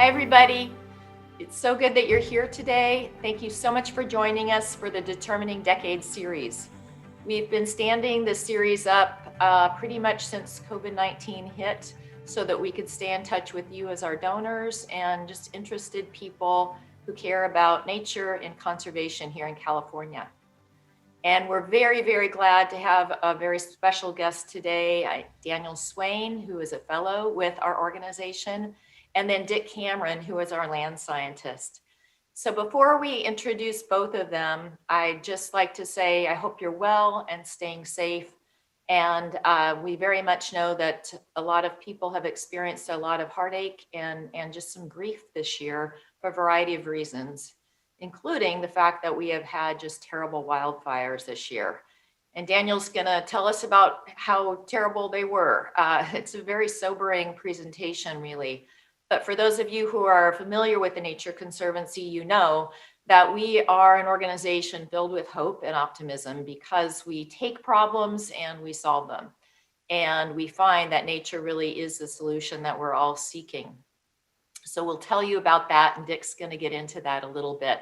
Hi, everybody. It's so good that you're here today. Thank you so much for joining us for the Determining Decades series. We've been standing this series up pretty much since COVID-19 hit so that we could stay in touch with you as our donors and just interested people who care about nature and conservation here in California. And we're very, very glad to have a very special guest today, Daniel Swain, who is a fellow with our organization, and then Dick Cameron, who is our land scientist. So before we introduce both of them, I'd just like to say, I hope you're well and staying safe. And we very much know that a lot of people have experienced a lot of heartache and just some grief this year for a variety of reasons, including the fact that we have had just terrible wildfires this year. And Daniel's gonna tell us about how terrible they were. It's a very sobering presentation, really. But for those of you who are familiar with the Nature Conservancy, you know that we are an organization filled with hope and optimism because we take problems and we solve them. And we find that nature really is the solution that we're all seeking. So we'll tell you about that, and Dick's going to get into that a little bit.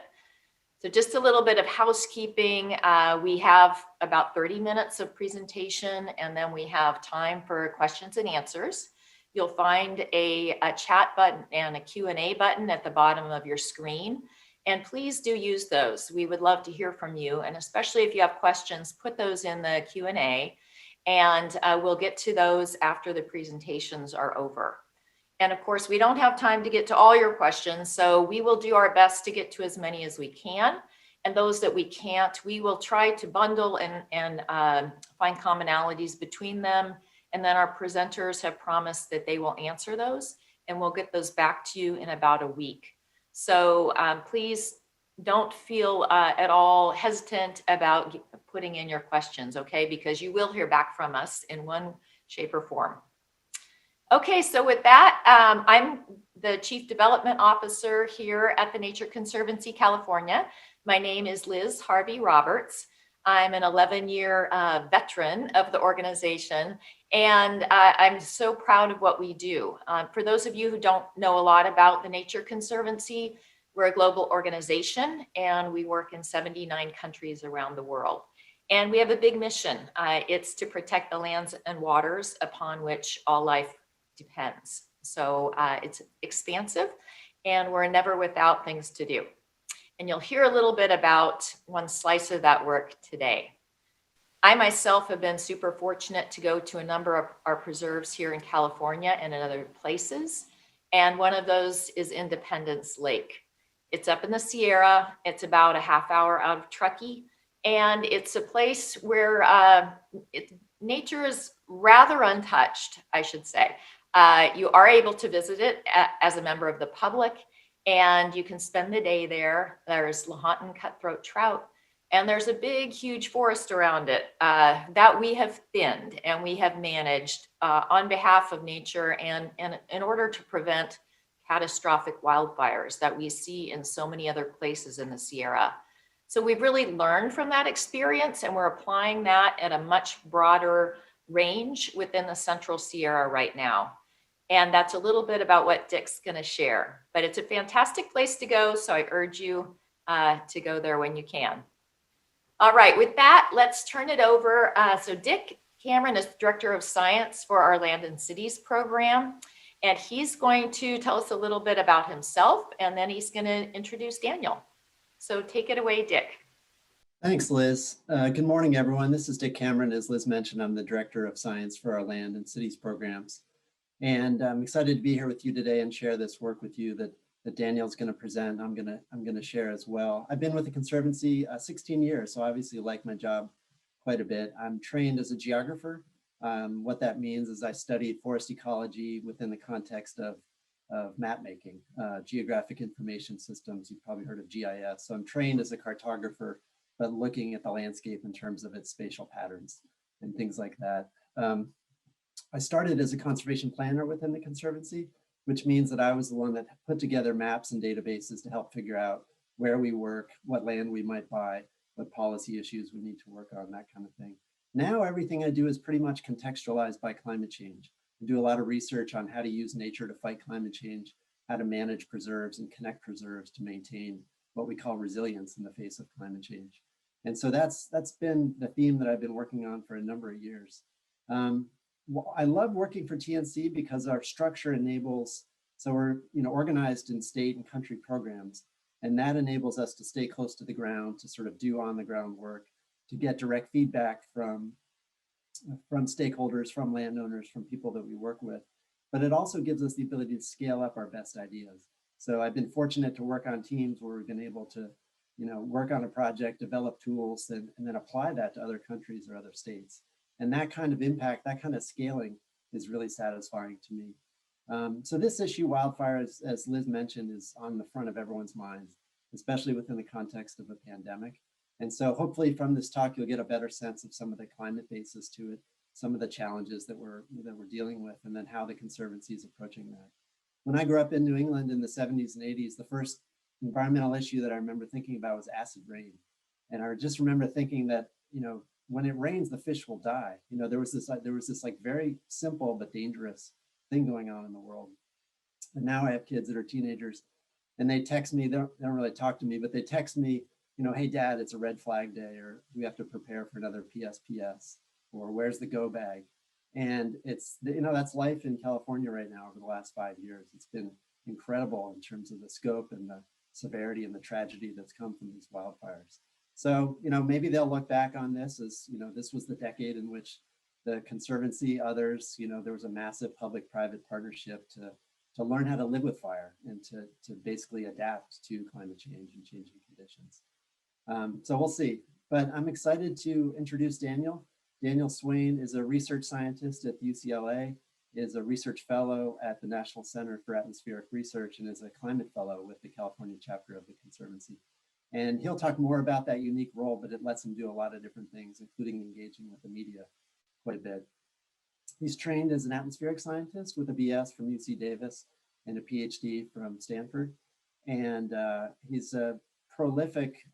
So just a little bit of housekeeping. We have about 30 minutes of presentation, and then we have time for questions and answers. You'll find a chat button and a Q&A button at the bottom of your screen. And please do use those. We would love to hear from you. And especially if you have questions, put those in the Q&A, and we'll get to those after the presentations are over. And of course, we don't have time to get to all your questions, so we will do our best to get to as many as we can. And those that we can't, we will try to bundle and find commonalities between them. And then our presenters have promised that they will answer those, and we'll get those back to you in about a week. So please don't feel at all hesitant about putting in your questions, okay? Because you will hear back from us in one shape or form. Okay, so with that, I'm the Chief Development Officer here at the Nature Conservancy, California. My name is Liz Harvey Roberts. I'm an 11-year veteran of the organization, and I'm so proud of what we do. For those of you who don't know a lot about the Nature Conservancy, we're a global organization, and we work in 79 countries around the world. And we have a big mission. It's to protect the lands and waters upon which all life depends. So it's expansive, and we're never without things to do. And you'll hear a little bit about one slice of that work today. I myself have been super fortunate to go to a number of our preserves here in California and in other places. And one of those is Independence Lake. It's up in the Sierra. It's about a half hour out of Truckee. And it's a place where nature is rather untouched, I should say. You are able to visit it as a member of the public, and you can spend the day there. There's Lahontan cutthroat trout, and there's a big, huge forest around it that we have thinned and we have managed on behalf of nature and in order to prevent catastrophic wildfires that we see in so many other places in the Sierra. So we've really learned from that experience, and we're applying that at a much broader range within the Central Sierra right now. And that's a little bit about what Dick's going to share. But it's a fantastic place to go, so I urge you to go there when you can. All right, with that, let's turn it over. So Dick Cameron is Director of Science for our Land and Cities program, and he's going to tell us a little bit about himself, and then he's going to introduce Daniel. So take it away, Dick. Thanks, Liz. Good morning, everyone. This is Dick Cameron. As Liz mentioned, I'm the Director of Science for our Land and Cities programs. And I'm excited to be here with you today and share this work with you that that Daniel's going to present. I'm going to share as well. I've been with the Conservancy 16 years, so obviously like my job quite a bit. I'm trained as a geographer. What that means is I studied forest ecology within the context of map making, geographic information systems. You've probably heard of GIS. So I'm trained as a cartographer, but looking at the landscape in terms of its spatial patterns and things like that. I started as a conservation planner within the Conservancy, which means that I was the one that put together maps and databases to help figure out where we work, what land we might buy, what policy issues we need to work on, that kind of thing. Now everything I do is pretty much contextualized by climate change. I do a lot of research on how to use nature to fight climate change, how to manage preserves and connect preserves to maintain what we call resilience in the face of climate change. And so that's been the theme that I've been working on for a number of years. I love working for TNC because our structure enables, so we're organized in state and country programs, and that enables us to stay close to the ground, to sort of do on the ground work, to get direct feedback from stakeholders, from landowners, from people that we work with. But it also gives us the ability to scale up our best ideas. So I've been fortunate to work on teams where we've been able to work on a project, develop tools, and then apply that to other countries or other states. And that kind of impact, that kind of scaling is really satisfying to me. So this issue, wildfires, as Liz mentioned, is on the front of everyone's minds, especially within the context of a pandemic. And so hopefully from this talk, you'll get a better sense of some of the climate basis to it, some of the challenges that we're dealing with, and then how the Conservancy is approaching that. When I grew up in New England in the 70s and 80s, the first environmental issue that I remember thinking about was acid rain. And I just remember thinking that, when it rains, the fish will die. There was this like very simple but dangerous thing going on in the world. And now I have kids that are teenagers, and they text me. They don't really talk to me, but they text me, hey Dad, it's a red flag day, or we have to prepare for another PSPS, or where's the go bag? And it's, that's life in California right now over the last 5 years. It's been incredible in terms of the scope and the severity and the tragedy that's come from these wildfires. So, maybe they'll look back on this as, this was the decade in which the Conservancy, others, there was a massive public-private partnership to learn how to live with fire and to basically adapt to climate change and changing conditions. So we'll see, but I'm excited to introduce Daniel. Daniel Swain is a research scientist at UCLA, is a research fellow at the National Center for Atmospheric Research, and is a climate fellow with the California chapter of the Conservancy. And he'll talk more about that unique role, but it lets him do a lot of different things, including engaging with the media quite a bit. He's trained as an atmospheric scientist with a BS from UC Davis and a PhD from Stanford. And he's a prolific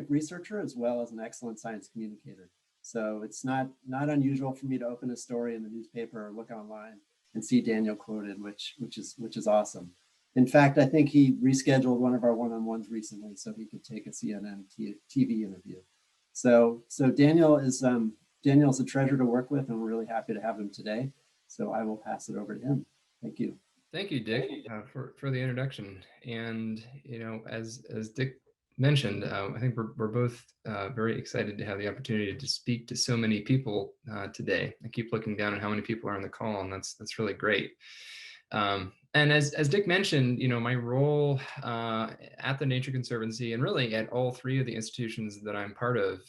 researcher as well as an excellent science communicator. So it's not unusual for me to open a story in the newspaper or look online and see Daniel quoted, which is awesome. In fact, I think he rescheduled one of our one-on-ones recently so he could take a CNN TV interview. So Daniel's a treasure to work with, and we're really happy to have him today. So I will pass it over to him. Thank you. Thank you, Dick, for the introduction. And as Dick mentioned, I think we're both very excited to have the opportunity to speak to so many people today. I keep looking down at how many people are on the call, and that's really great. And as Dick mentioned, my role at the Nature Conservancy, and really at all three of the institutions that I'm part of,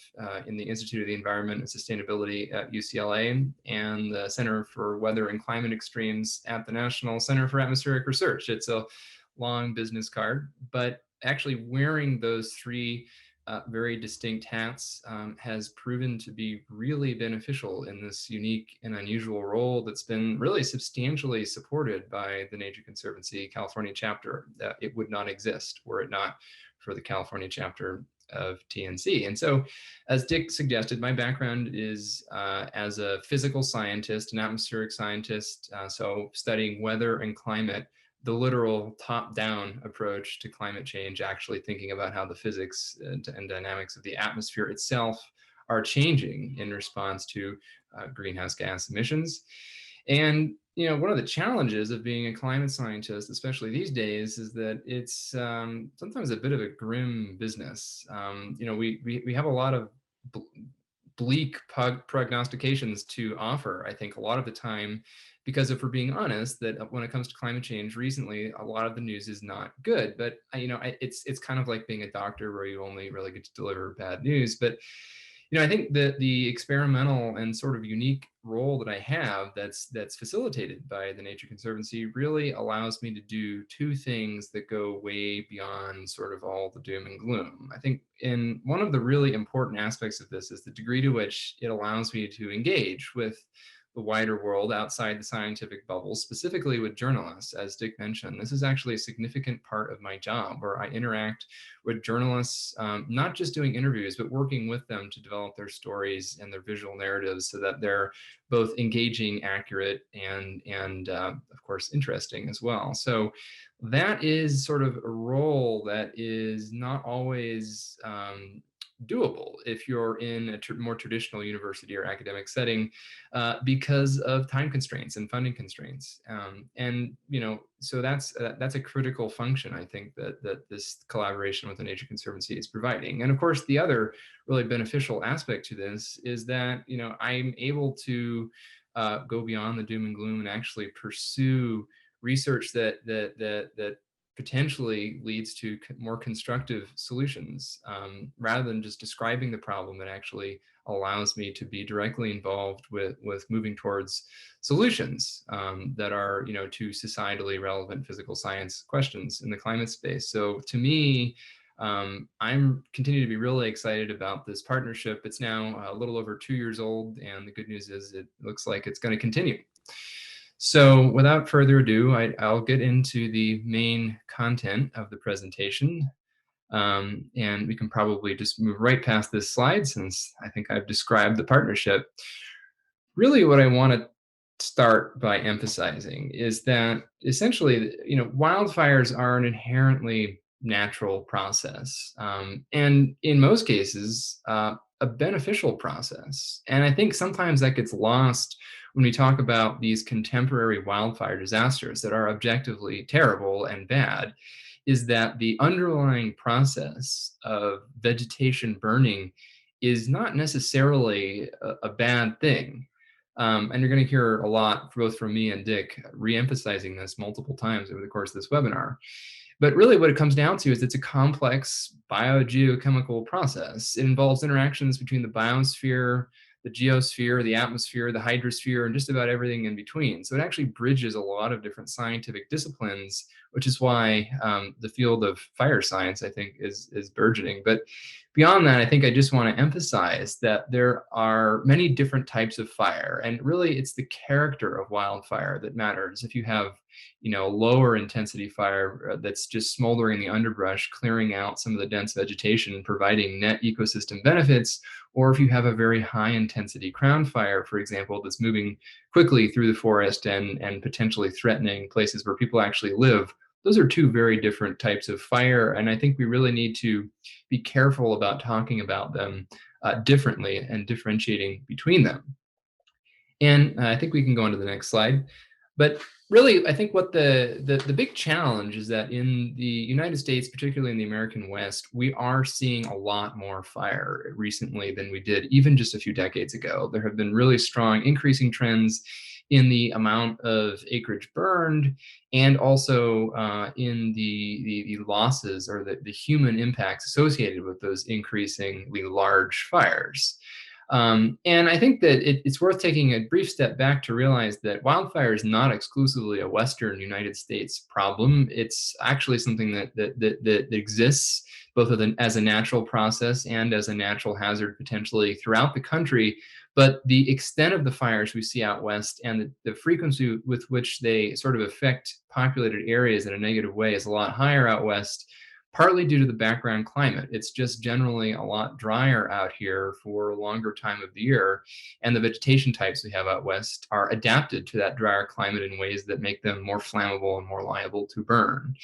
in the Institute of the Environment and Sustainability at UCLA, and the Center for Weather and Climate Extremes at the National Center for Atmospheric Research. It's a long business card, but actually wearing those three very distinct hats has proven to be really beneficial in this unique and unusual role that's been really substantially supported by the Nature Conservancy California chapter. It would not exist were it not for the California chapter of TNC. And so, as Dick suggested, my background is as a physical scientist, an atmospheric scientist, so studying weather and climate, the literal top-down approach to climate change, actually thinking about how the physics and dynamics of the atmosphere itself are changing in response to greenhouse gas emissions. And one of the challenges of being a climate scientist, especially these days, is that it's sometimes a bit of a grim business. We have a lot of bleak prognostications to offer, I think, a lot of the time, because if we're being honest, that when it comes to climate change recently, a lot of the news is not good. But it's kind of like being a doctor where you only really get to deliver bad news. But I think that the experimental and sort of unique role that I have that's facilitated by the Nature Conservancy really allows me to do two things that go way beyond sort of all the doom and gloom. I think in one of the really important aspects of this is the degree to which it allows me to engage with the wider world outside the scientific bubble, specifically with journalists. As Dick mentioned, this is actually a significant part of my job where I interact with journalists, not just doing interviews, but working with them to develop their stories and their visual narratives so that they're both engaging, accurate, and of course, interesting as well. So that is sort of a role that is not always doable if you're in a more traditional university or academic setting, because of time constraints and funding constraints. And so that's a critical function, I think, that this collaboration with the Nature Conservancy is providing. And of course, the other really beneficial aspect to this is that I'm able to go beyond the doom and gloom and actually pursue research that potentially leads to more constructive solutions, rather than just describing the problem. It actually allows me to be directly involved with moving towards solutions that are to societally relevant physical science questions in the climate space. So to me, I'm continue to be really excited about this partnership. It's now a little over 2 years old, and the good news is it looks like it's going to continue. So without further ado, I'll get into the main content of the presentation. And we can probably just move right past this slide since I think I've described the partnership. Really what I want to start by emphasizing is that essentially, wildfires are an inherently natural process, and in most cases, a beneficial process. And I think sometimes that gets lost when we talk about these contemporary wildfire disasters that are objectively terrible and bad, is that the underlying process of vegetation burning is not necessarily a bad thing. And you're going to hear a lot, both from me and Dick, re-emphasizing this multiple times over the course of this webinar. But really what it comes down to is it's a complex biogeochemical process. It involves interactions between the biosphere, the geosphere, the atmosphere, the hydrosphere, and just about everything in between. So it actually bridges a lot of different scientific disciplines, which is why the field of fire science, I think, is burgeoning. But beyond that, I think I just want to emphasize that there are many different types of fire, and really it's the character of wildfire that matters. If you have lower intensity fire that's just smoldering the underbrush, clearing out some of the dense vegetation, providing net ecosystem benefits, or if you have a very high intensity crown fire, for example, that's moving quickly through the forest and potentially threatening places where people actually live, those are two very different types of fire. And I think we really need to be careful about talking about them differently and differentiating between them. And I think we can go on to the next slide. But really, I think what the big challenge is that in the United States, particularly in the American West, we are seeing a lot more fire recently than we did even just a few decades ago. There have been really strong increasing trends in the amount of acreage burned, and also in the losses or the human impacts associated with those increasingly large fires. And I think that it's worth taking a brief step back to realize that wildfire is not exclusively a Western United States problem. It's actually something that exists both as a natural process and as a natural hazard potentially throughout the country. But the extent of the fires we see out west and the frequency with which they sort of affect populated areas in a negative way is a lot higher out west, partly due to the background climate. It's just generally a lot drier out here for a longer time of the year. And the vegetation types we have out west are adapted to that drier climate in ways that make them more flammable and more liable to burn.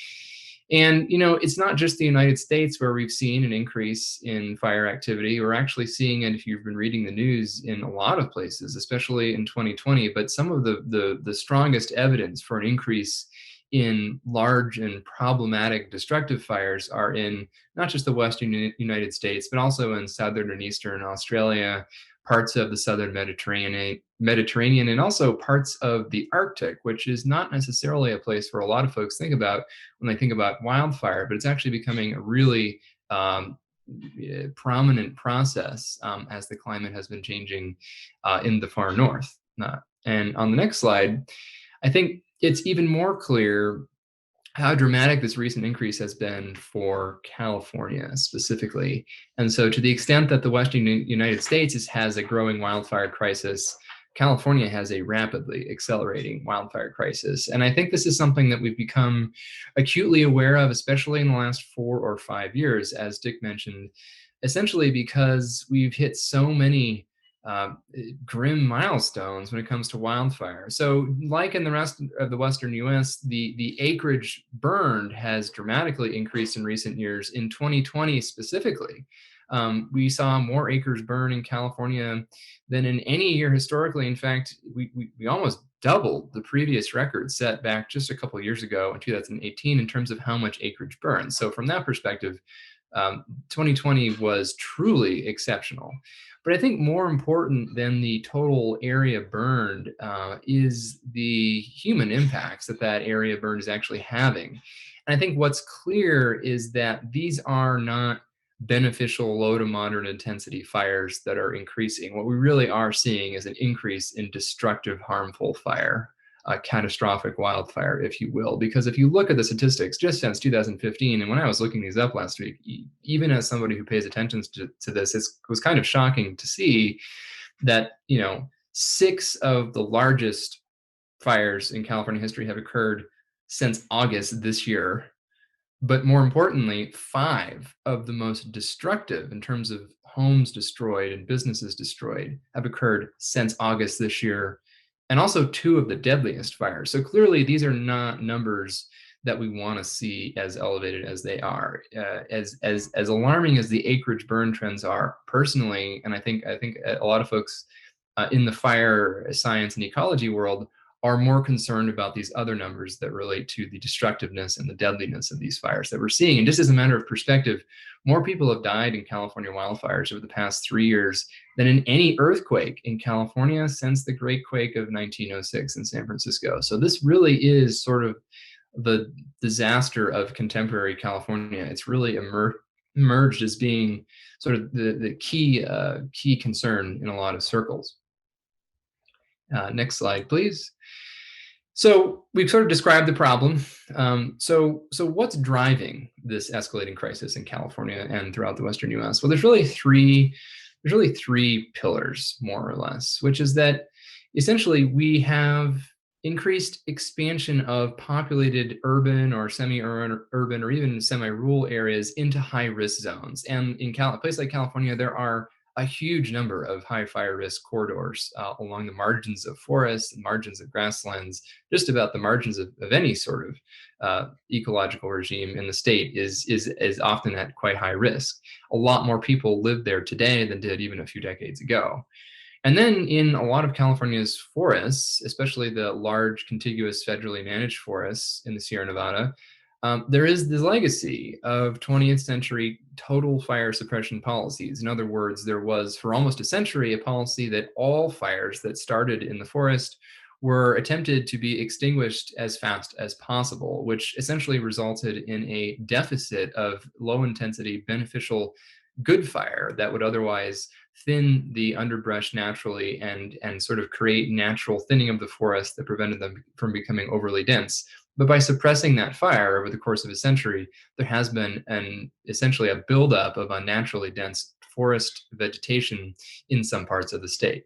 And, it's not just the United States where we've seen an increase in fire activity. We're actually seeing it, if you've been reading the news, in a lot of places, especially in 2020. But some of the strongest evidence for an increase in large and problematic destructive fires are in not just the Western United States, but also in Southern and Eastern Australia, parts of the southern Mediterranean, and also parts of the Arctic, which is not necessarily a place where a lot of folks think about when they think about wildfire, but it's actually becoming a really prominent process as the climate has been changing in the far north. And on the next slide, I think it's even more clear how dramatic this recent increase has been for California specifically. And so to the extent that the Western United States has a growing wildfire crisis, California has a rapidly accelerating wildfire crisis. And I think this is something that we've become acutely aware of, especially in the last 4 or 5 years, as Dick mentioned, essentially because we've hit so many grim milestones when it comes to wildfire. So like in the rest of the Western US, the acreage burned has dramatically increased in recent years. In 2020 specifically, we saw more acres burn in California than in any year historically. In fact, we almost doubled the previous record set back just a couple of years ago in 2018 in terms of how much acreage burned. So from that perspective, 2020 was truly exceptional. But I think more important than the total area burned is the human impacts that that area burned is actually having. And I think what's clear is that these are not beneficial low to moderate intensity fires that are increasing. What we really are seeing is an increase in destructive, harmful fire, catastrophic wildfire, if you will. Because if you look at the statistics just since 2015, and when I was looking these up last week, even as somebody who pays attention to this, it was kind of shocking to see that, 6 of the largest fires in California history have occurred since August this year. But more importantly, 5 of the most destructive in terms of homes destroyed and businesses destroyed have occurred since August this year, and also 2 of the deadliest fires. So clearly, these are not numbers that we want to see as elevated as they are. As alarming as the acreage burn trends are, personally, and I think a lot of folks in the fire science and ecology world are more concerned about these other numbers that relate to the destructiveness and the deadliness of these fires that we're seeing. And just as a matter of perspective, more people have died in California wildfires over the past 3 years than in any earthquake in California since the Great Quake of 1906 in San Francisco. So this really is sort of the disaster of contemporary California. It's really emerged as being sort of the key concern in a lot of circles. Next slide, please. So we've sort of described the problem. So what's driving this escalating crisis in California and throughout the Western U.S.? Well, there's really three pillars, more or less, which is that essentially we have increased expansion of populated urban or semi-urban or even semi-rural areas into high-risk zones. And in a place like California, there are a huge number of high fire risk corridors along the margins of forests and margins of grasslands. Just about the margins of any sort of ecological regime in the state is often at quite high risk. A lot more people live there today than did even a few decades ago. And then in a lot of California's forests, especially the large contiguous federally managed forests in the Sierra Nevada, there is this legacy of 20th century total fire suppression policies. In other words, there was for almost a century a policy that all fires that started in the forest were attempted to be extinguished as fast as possible, which essentially resulted in a deficit of low intensity beneficial good fire that would otherwise thin the underbrush naturally and sort of create natural thinning of the forest that prevented them from becoming overly dense. But by suppressing that fire over the course of a century, there has been essentially a buildup of unnaturally dense forest vegetation in some parts of the state.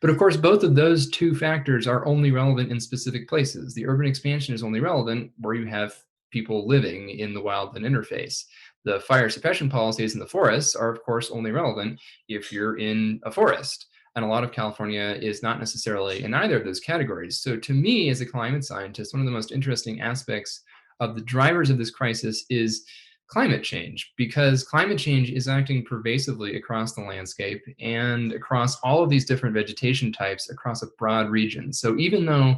But of course, both of those two factors are only relevant in specific places. The urban expansion is only relevant where you have people living in the wildland interface. The fire suppression policies in the forests are, of course, only relevant if you're in a forest. And a lot of California is not necessarily in either of those categories. So to me, as a climate scientist, one of the most interesting aspects of the drivers of this crisis is climate change, because climate change is acting pervasively across the landscape and across all of these different vegetation types across a broad region. So even though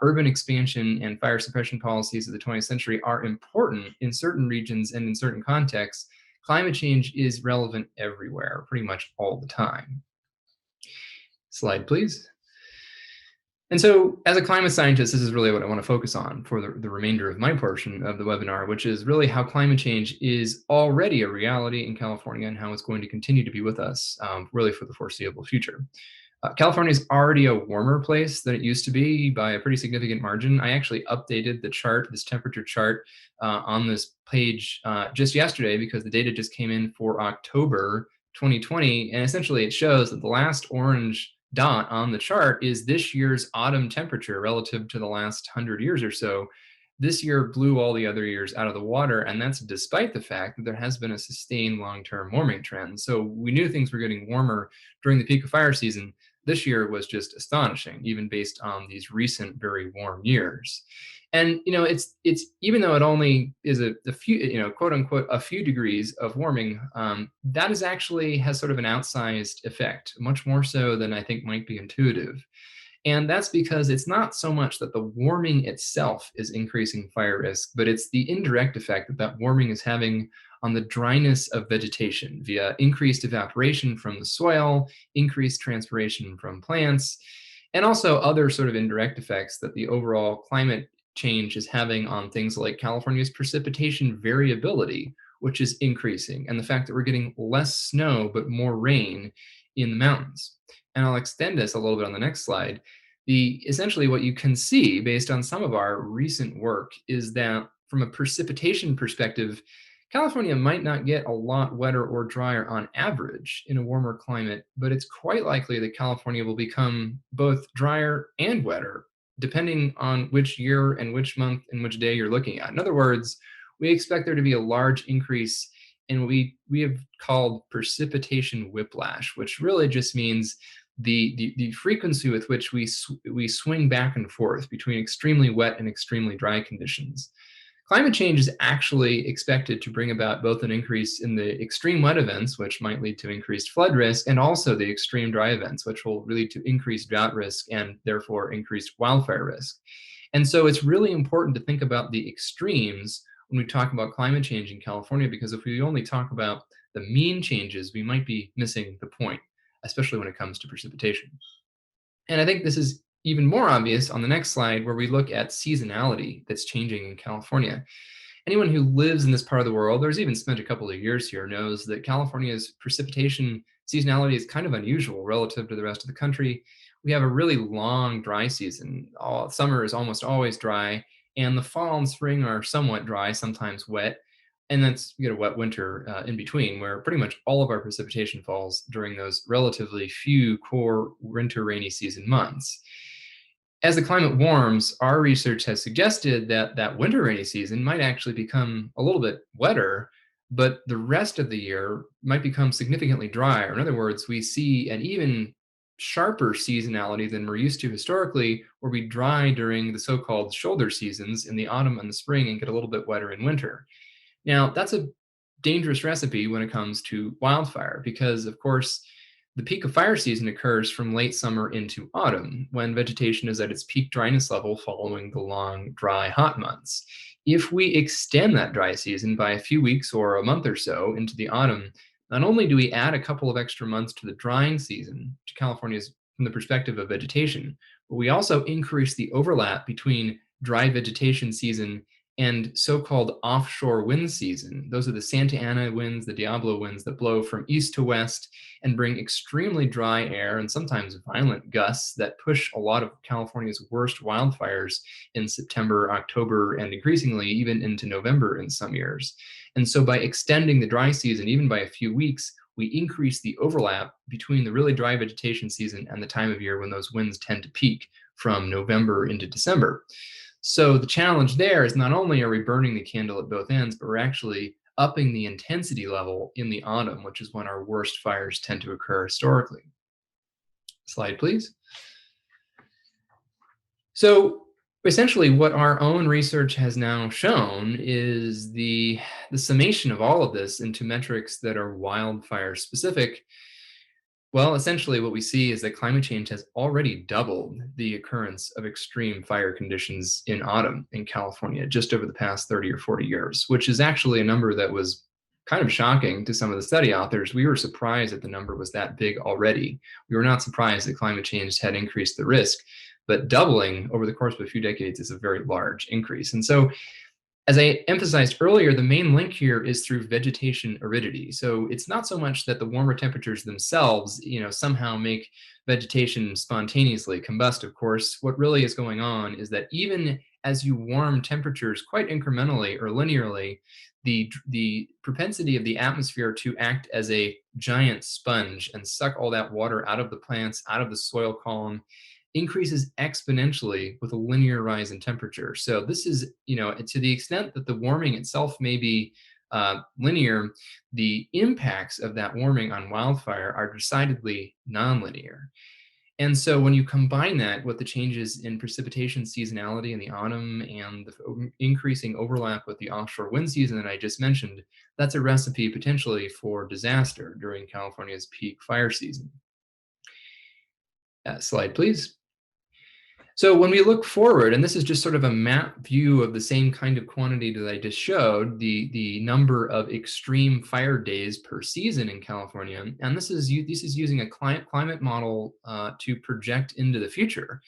urban expansion and fire suppression policies of the 20th century are important in certain regions and in certain contexts, climate change is relevant everywhere, pretty much all the time. Slide, please. And so as a climate scientist, this is really what I want to focus on for the remainder of my portion of the webinar, which is really how climate change is already a reality in California and how it's going to continue to be with us really for the foreseeable future. California is already a warmer place than it used to be by a pretty significant margin. I actually updated the chart, this temperature chart on this page just yesterday because the data just came in for October 2020. And essentially it shows that the last orange dot on the chart is this year's autumn temperature relative to the last 100 years or so. This year blew all the other years out of the water, and that's despite the fact that there has been a sustained long-term warming trend. So we knew things were getting warmer during the peak of fire season. This year was just astonishing, even based on these recent very warm years. And it's even though it only is a few, quote unquote, a few degrees of warming, that is actually has sort of an outsized effect, much more so than I think might be intuitive. And that's because it's not so much that the warming itself is increasing fire risk, but it's the indirect effect that that warming is having on the dryness of vegetation via increased evaporation from the soil, increased transpiration from plants, and also other sort of indirect effects that the overall climate change is having on things like California's precipitation variability, which is increasing, and the fact that we're getting less snow but more rain in the mountains. And I'll extend this a little bit on the next slide. Essentially what you can see based on some of our recent work is that from a precipitation perspective, California might not get a lot wetter or drier on average in a warmer climate, but it's quite likely that California will become both drier and wetter, depending on which year and which month and which day you're looking at. In other words, we expect there to be a large increase in what we have called precipitation whiplash, which really just means the frequency with which we swing back and forth between extremely wet and extremely dry conditions. Climate change is actually expected to bring about both an increase in the extreme wet events, which might lead to increased flood risk, and also the extreme dry events, which will lead to increased drought risk and therefore increased wildfire risk. And so it's really important to think about the extremes when we talk about climate change in California, because if we only talk about the mean changes, we might be missing the point, especially when it comes to precipitation. And I think this is even more obvious on the next slide, where we look at seasonality that's changing in California. Anyone who lives in this part of the world, or has even spent a couple of years here, knows that California's precipitation seasonality is kind of unusual relative to the rest of the country. We have a really long dry season. Summer is almost always dry, and the fall and spring are somewhat dry, sometimes wet. And then you get a wet winter in between, where pretty much all of our precipitation falls during those relatively few core winter rainy season months. As the climate warms, our research has suggested that that winter rainy season might actually become a little bit wetter, but the rest of the year might become significantly drier. In other words, we see an even sharper seasonality than we're used to historically, where we dry during the so-called shoulder seasons in the autumn and the spring and get a little bit wetter in winter. Now, that's a dangerous recipe when it comes to wildfire, because of course, the peak of fire season occurs from late summer into autumn, when vegetation is at its peak dryness level following the long, dry, hot months. If we extend that dry season by a few weeks or a month or so into the autumn, not only do we add a couple of extra months to the drying season to California's from the perspective of vegetation, but we also increase the overlap between dry vegetation season and so-called offshore wind season. Those are the Santa Ana winds, the Diablo winds that blow from east to west and bring extremely dry air and sometimes violent gusts that push a lot of California's worst wildfires in September, October, and increasingly even into November in some years. And so by extending the dry season, even by a few weeks, we increase the overlap between the really dry vegetation season and the time of year when those winds tend to peak from November into December. So the challenge there is not only are we burning the candle at both ends, but we're actually upping the intensity level in the autumn, which is when our worst fires tend to occur historically. Slide, please. So essentially what our own research has now shown is the summation of all of this into metrics that are wildfire specific. Well, essentially what we see is that climate change has already doubled the occurrence of extreme fire conditions in autumn in California just over the past 30 or 40 years, which is actually a number that was kind of shocking to some of the study authors. We were surprised that the number was that big already. We were not surprised that climate change had increased the risk, but doubling over the course of a few decades is a very large increase. And so, as I emphasized earlier, the main link here is through vegetation aridity. So it's not so much that the warmer temperatures themselves, somehow make vegetation spontaneously combust. Of course, what really is going on is that even as you warm temperatures quite incrementally or linearly, the propensity of the atmosphere to act as a giant sponge and suck all that water out of the plants, out of the soil column, increases exponentially with a linear rise in temperature. So this is, to the extent that the warming itself may be linear, the impacts of that warming on wildfire are decidedly nonlinear. And so when you combine that with the changes in precipitation seasonality in the autumn and the increasing overlap with the offshore wind season that I just mentioned, that's a recipe potentially for disaster during California's peak fire season. Slide, please. So when we look forward, and this is just sort of a map view of the same kind of quantity that I just showed, the number of extreme fire days per season in California, and this is using a climate model to project into the future.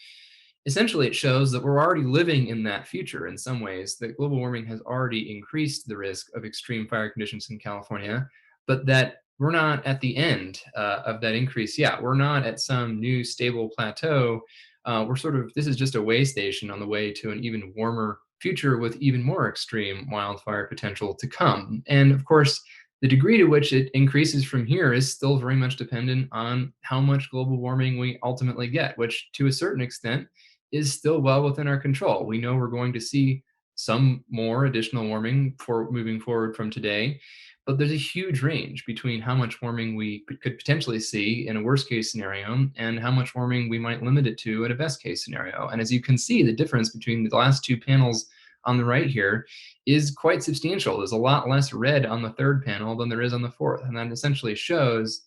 Essentially, it shows that we're already living in that future in some ways, that global warming has already increased the risk of extreme fire conditions in California, but that we're not at the end of that increase yet. We're not at some new stable plateau. This is just a way station on the way to an even warmer future with even more extreme wildfire potential to come. And of course, the degree to which it increases from here is still very much dependent on how much global warming we ultimately get, which to a certain extent is still well within our control. We know we're going to see some more additional warming for moving forward from today, but there's a huge range between how much warming we could potentially see in a worst case scenario and how much warming we might limit it to at a best case scenario. And as you can see, the difference between the last two panels on the right here is quite substantial. There's a lot less red on the third panel than there is on the fourth. And that essentially shows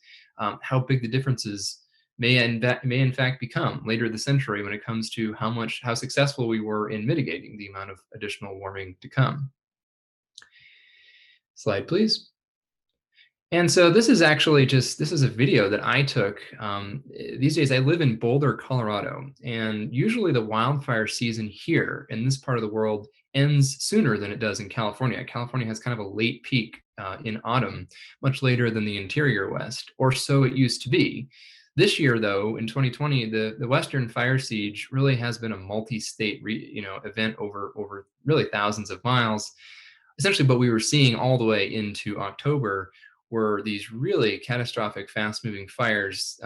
how big the differences may in fact become later this century when it comes to how successful we were in mitigating the amount of additional warming to come. Slide, please. And so this is a video that I took. These days I live in Boulder, Colorado, and usually the wildfire season here in this part of the world ends sooner than it does in California. California has kind of a late peak in autumn, much later than the interior West, or so it used to be. This year, though, in 2020, the Western fire siege really has been a multi-state event over really thousands of miles. Essentially, what we were seeing all the way into October were these really catastrophic, fast-moving fires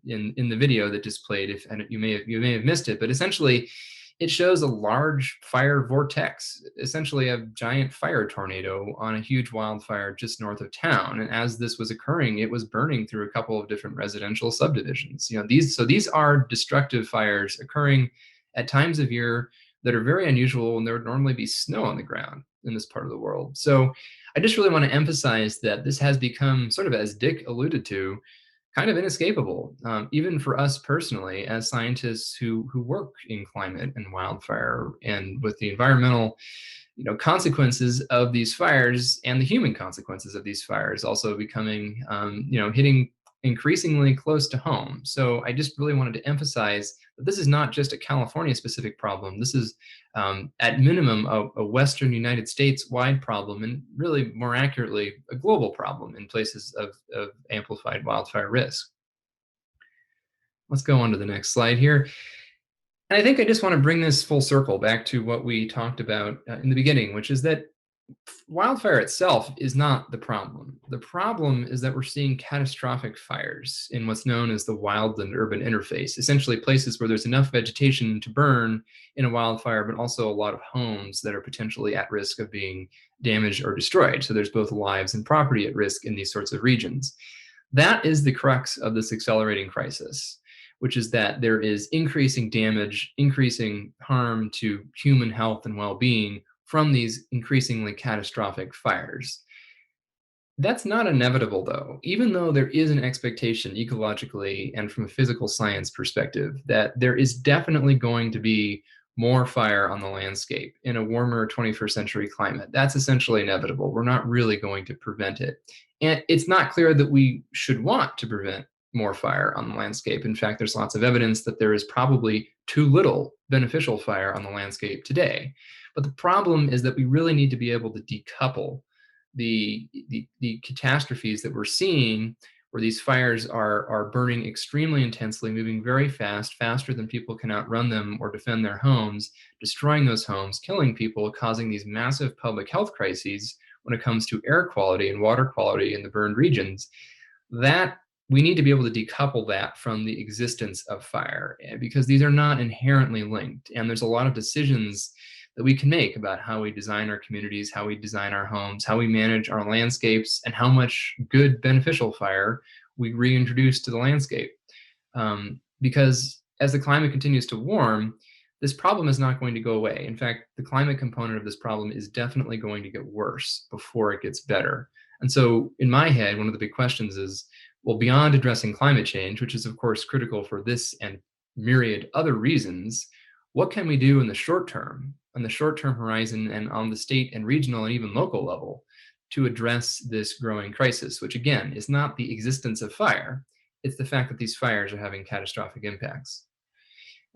in the video that displayed. And you may have missed it, but essentially, it shows a large fire vortex, essentially a giant fire tornado on a huge wildfire just north of town. And as this was occurring, it was burning through a couple of different residential subdivisions. These are destructive fires occurring at times of year that are very unusual when there would normally be snow on the ground in this part of the world. So I just really want to emphasize that this has become, sort of as Dick alluded to, kind of inescapable, even for us personally as scientists who work in climate and wildfire and with the environmental consequences of these fires and the human consequences of these fires also becoming, hitting increasingly close to home. So I just really wanted to emphasize that this is not just a California specific problem. This is at minimum a Western United States wide problem, and really more accurately, a global problem in places of amplified wildfire risk. Let's go on to the next slide here. And I think I just want to bring this full circle back to what we talked about in the beginning, which is that wildfire itself is not the problem. The problem is that we're seeing catastrophic fires in what's known as the wildland-urban interface, essentially places where there's enough vegetation to burn in a wildfire, but also a lot of homes that are potentially at risk of being damaged or destroyed. So there's both lives and property at risk in these sorts of regions. That is the crux of this accelerating crisis, which is that there is increasing damage, increasing harm to human health and well-being from these increasingly catastrophic fires. That's not inevitable, though, even though there is an expectation ecologically and from a physical science perspective that there is definitely going to be more fire on the landscape in a warmer 21st century climate. That's essentially inevitable. We're not really going to prevent it. And it's not clear that we should want to prevent more fire on the landscape. In fact, there's lots of evidence that there is probably too little beneficial fire on the landscape today. But the problem is that we really need to be able to decouple the catastrophes that we're seeing, where these fires are burning extremely intensely, moving very fast, faster than people can outrun them or defend their homes, destroying those homes, killing people, causing these massive public health crises when it comes to air quality and water quality in the burned regions. That we need to be able to decouple that from the existence of fire, because these are not inherently linked. And there's a lot of decisions that we can make about how we design our communities, how we design our homes, how we manage our landscapes, and how much good beneficial fire we reintroduce to the landscape. Because as the climate continues to warm, this problem is not going to go away. In fact, the climate component of this problem is definitely going to get worse before it gets better. And so in my head, one of the big questions is, well, beyond addressing climate change, which is of course critical for this and myriad other reasons, what can we do in the short term, on the short-term horizon, and on the state and regional and even local level to address this growing crisis, which again is not the existence of fire, it's the fact that these fires are having catastrophic impacts.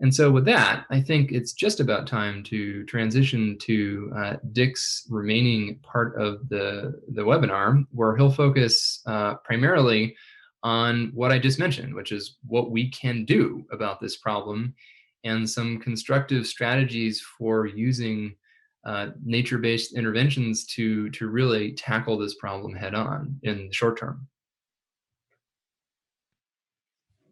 And so with that, I think it's just about time to transition to Dick's remaining part of the webinar, where he'll focus primarily on what I just mentioned, which is what we can do about this problem and some constructive strategies for using nature-based interventions to really tackle this problem head on in the short term.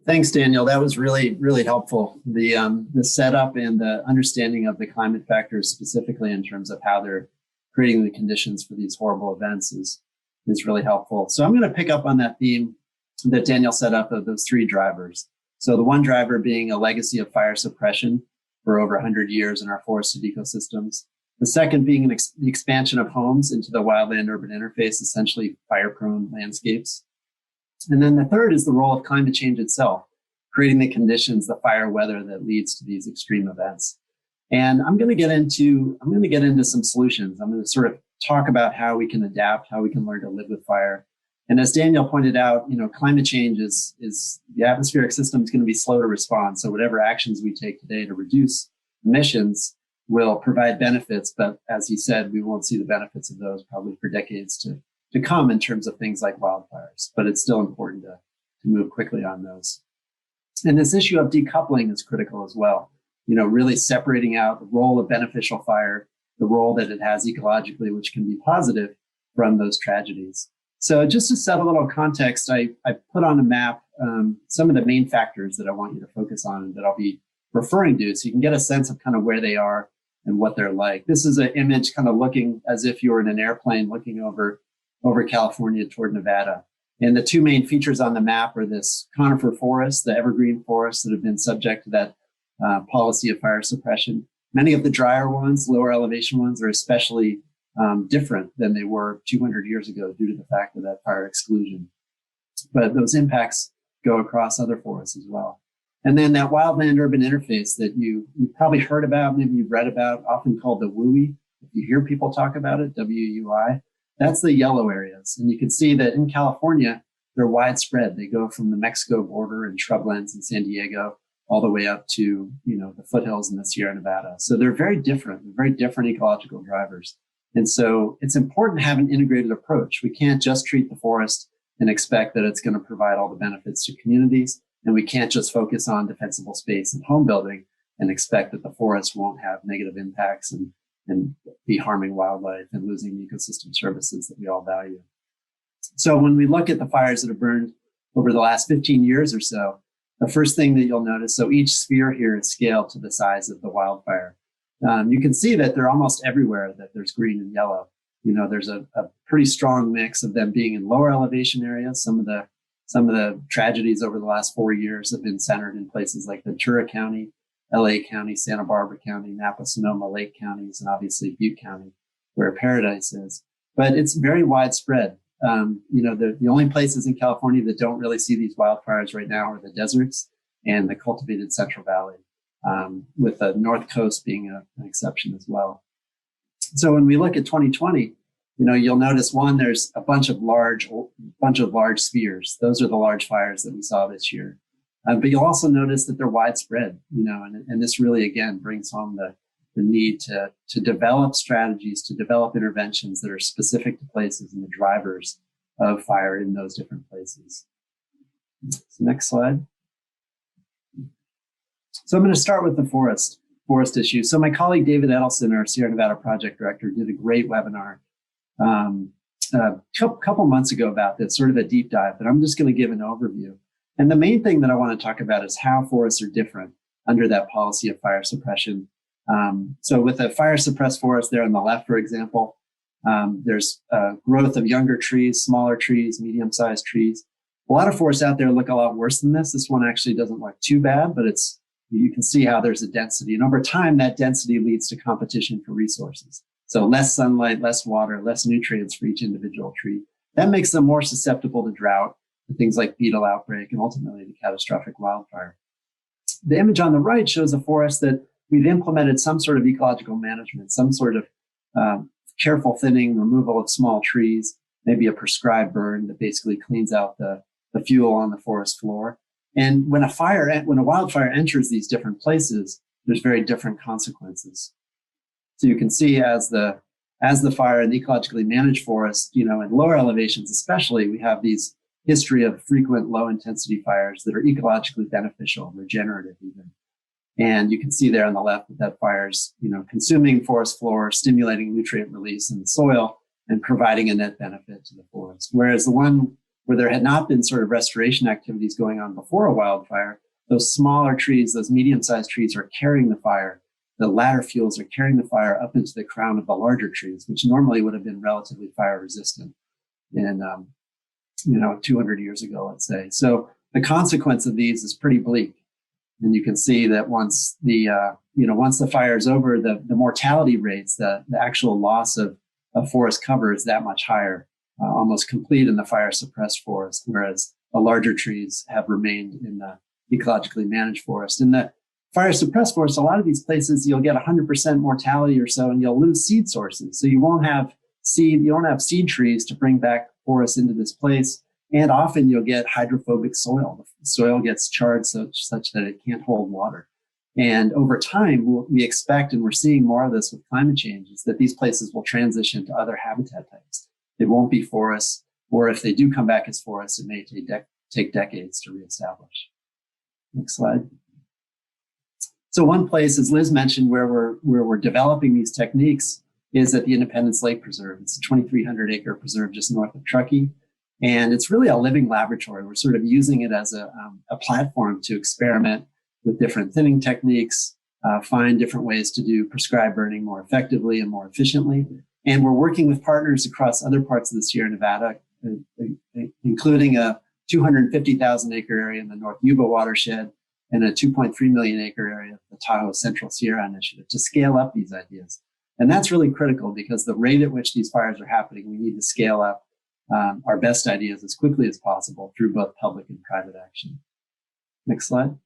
Thanks, Daniel. That was really, really helpful. The setup and the understanding of the climate factors specifically in terms of how they're creating the conditions for these horrible events is really helpful. So I'm going to pick up on that theme that Daniel set up of those three drivers. So the one driver being a legacy of fire suppression for over 100 years in our forested ecosystems. The second being the expansion of homes into the wildland-urban interface, essentially fire-prone landscapes. And then the third is the role of climate change itself, creating the conditions, the fire weather that leads to these extreme events. And I'm going to get into some solutions. I'm going to sort of talk about how we can adapt, how we can learn to live with fire. And as Daniel pointed out, climate change is the atmospheric system is going to be slow to respond. So whatever actions we take today to reduce emissions will provide benefits. But as he said, we won't see the benefits of those probably for decades to come in terms of things like wildfires. But it's still important to move quickly on those. And this issue of decoupling is critical as well. Really separating out the role of beneficial fire, the role that it has ecologically, which can be positive, from those tragedies. So just to set a little context, I put on a map some of the main factors that I want you to focus on and that I'll be referring to, so you can get a sense of kind of where they are and what they're like. This is an image kind of looking as if you were in an airplane looking over California toward Nevada. And the two main features on the map are this conifer forest, the evergreen forests that have been subject to that policy of fire suppression. Many of the drier ones, lower elevation ones, are especially different than they were 200 years ago due to the fact of that fire exclusion. But those impacts go across other forests as well. And then that wildland-urban interface that you've probably heard about, maybe you've read about, often called the WUI. If you hear people talk about it, W-U-I, that's the yellow areas. And you can see that in California, they're widespread. They go from the Mexico border and shrublands in San Diego all the way up to, the foothills in the Sierra Nevada. So they're very different ecological drivers. And so it's important to have an integrated approach. We can't just treat the forest and expect that it's going to provide all the benefits to communities. And we can't just focus on defensible space and home building and expect that the forest won't have negative impacts and be harming wildlife and losing the ecosystem services that we all value. So when we look at the fires that have burned over the last 15 years or so, the first thing that you'll notice, so each sphere here is scaled to the size of the wildfire. You can see that they're almost everywhere, that there's green and yellow. There's a pretty strong mix of them being in lower elevation areas. Some of the tragedies over the last 4 years have been centered in places like Ventura County, LA County, Santa Barbara County, Napa, Sonoma, Lake counties, and obviously Butte County, where Paradise is. But it's very widespread. The only places in California that don't really see these wildfires right now are the deserts and the cultivated Central Valley. with the North Coast being an exception as well. So when we look at 2020, you'll notice there's a bunch of large spheres. Those are the large fires that we saw this year. But you'll also notice that they're widespread, and this really, again, brings home the need to develop strategies, to develop interventions that are specific to places and the drivers of fire in those different places. So next slide. So I'm going to start with the forest issue. So my colleague David Edelson, our Sierra Nevada project director, did a great webinar a couple months ago about this, sort of a deep dive, but I'm just going to give an overview. And the main thing that I want to talk about is how forests are different under that policy of fire suppression. So with a fire suppressed forest there on the left, for example, there's growth of younger trees, smaller trees, medium-sized trees. A lot of forests out there look a lot worse than this. This one actually doesn't look too bad, but you can see how there's a density. And over time, that density leads to competition for resources. So less sunlight, less water, less nutrients for each individual tree. That makes them more susceptible to drought, to things like beetle outbreak, and ultimately to catastrophic wildfire. The image on the right shows a forest that we've implemented some sort of ecological management, some sort of careful thinning, removal of small trees, maybe a prescribed burn that basically cleans out the fuel on the forest floor. And when a wildfire enters these different places, there's very different consequences. So you can see as the fire in the ecologically managed forest, in lower elevations especially, we have these history of frequent low intensity fires that are ecologically beneficial, regenerative even. And you can see there on the left that fire's, consuming forest floor, stimulating nutrient release in the soil and providing a net benefit to the forest. Whereas the one where there had not been sort of restoration activities going on before a wildfire, those smaller trees, those medium-sized trees are carrying the fire. The ladder fuels are carrying the fire up into the crown of the larger trees, which normally would have been relatively fire resistant in, 200 years ago, let's say. So the consequence of these is pretty bleak. And you can see that once the fire is over, the mortality rates, the actual loss of forest cover is that much higher, almost complete in the fire suppressed forest, whereas the larger trees have remained in the ecologically managed forest. In the fire suppressed forest, a lot of these places, you'll get 100% mortality or so, and you'll lose seed sources. So you don't have seed trees to bring back forests into this place. And often you'll get hydrophobic soil. The soil gets charred such that it can't hold water. And over time, we expect, and we're seeing more of this with climate change, is that these places will transition to other habitat types. It won't be forests, or if they do come back as forests, it may take decades to reestablish. Next slide. So one place, as Liz mentioned, where we're developing these techniques is at the Independence Lake Preserve. It's a 2,300 acre preserve just north of Truckee. And it's really a living laboratory. We're sort of using it as a platform to experiment with different thinning techniques, find different ways to do prescribed burning more effectively and more efficiently. And we're working with partners across other parts of the Sierra Nevada, including a 250,000 acre area in the North Yuba watershed and a 2.3 million acre area of the Tahoe Central Sierra Initiative to scale up these ideas. And that's really critical because the rate at which these fires are happening, we need to scale up our best ideas as quickly as possible through both public and private action. Next slide.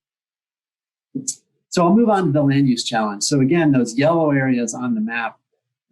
So I'll move on to the land use challenge. So again, those yellow areas on the map,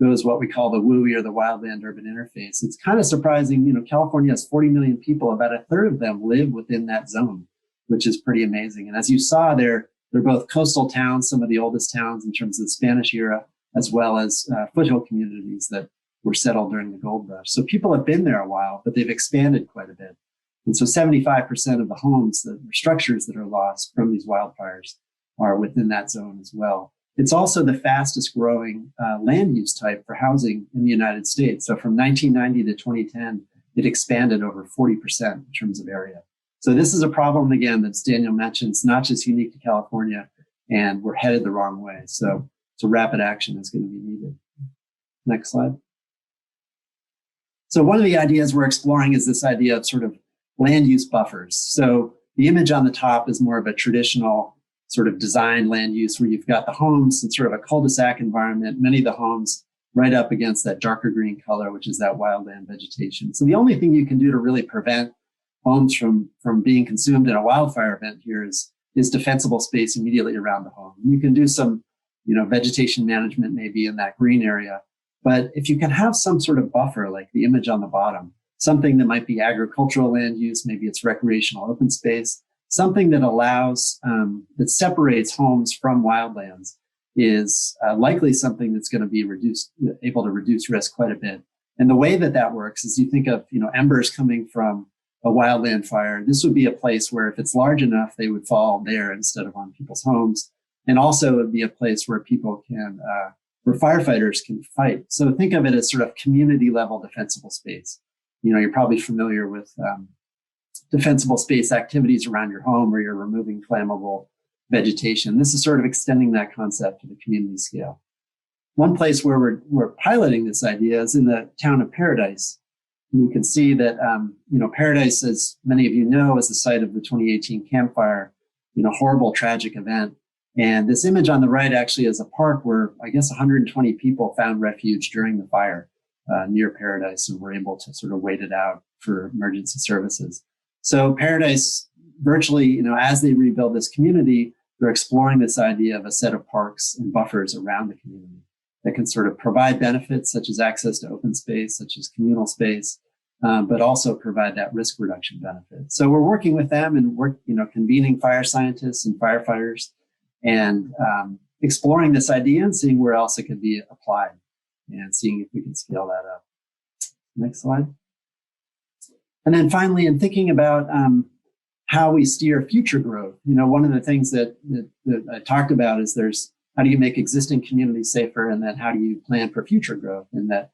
those what we call the WUI or the wildland urban interface. It's kind of surprising, California has 40 million people, about a third of them live within that zone, which is pretty amazing. And as you saw, they're both coastal towns, some of the oldest towns in terms of the Spanish era, as well as foothill communities that were settled during the gold rush. So people have been there a while, but they've expanded quite a bit. And so 75% of the homes, the structures that are lost from these wildfires are within that zone as well. It's also the fastest growing land use type for housing in the United States. So from 1990 to 2010, it expanded over 40% in terms of area. So this is a problem, again, that Daniel mentioned. It's not just unique to California, and we're headed the wrong way. So rapid action is going to be needed. Next slide. So one of the ideas we're exploring is this idea of sort of land use buffers. So the image on the top is more of a traditional sort of design land use where you've got the homes in sort of a cul-de-sac environment, many of the homes right up against that darker green color, which is that wildland vegetation. So the only thing you can do to really prevent homes from being consumed in a wildfire event here is is defensible space immediately around the home. You can do some, vegetation management maybe in that green area. But if you can have some sort of buffer, like the image on the bottom, something that might be agricultural land use, maybe it's recreational open space, something that allows, that separates homes from wildlands is likely something that's going to be able to reduce risk quite a bit. And the way that that works is you think of, embers coming from a wildland fire. This would be a place where if it's large enough, they would fall there instead of on people's homes. And also it would be a place where people can, where firefighters can fight. So think of it as sort of community level defensible space. You're probably familiar with defensible space activities around your home where you're removing flammable vegetation. This is sort of extending that concept to the community scale. One place where we're piloting this idea is in the town of Paradise. You can see that, Paradise, as many of you know, is the site of the 2018 Camp Fire, horrible, tragic event. And this image on the right actually is a park where I guess 120 people found refuge during the fire near Paradise and were able to sort of wait it out for emergency services. So Paradise, virtually, as they rebuild this community, they're exploring this idea of a set of parks and buffers around the community that can sort of provide benefits such as access to open space, such as communal space, but also provide that risk reduction benefit. So we're working with them and we're, convening fire scientists and firefighters and exploring this idea and seeing where else it could be applied and seeing if we can scale that up. Next slide. And then finally, in thinking about how we steer future growth, one of the things that I talked about is how do you make existing communities safer, and then how do you plan for future growth, and that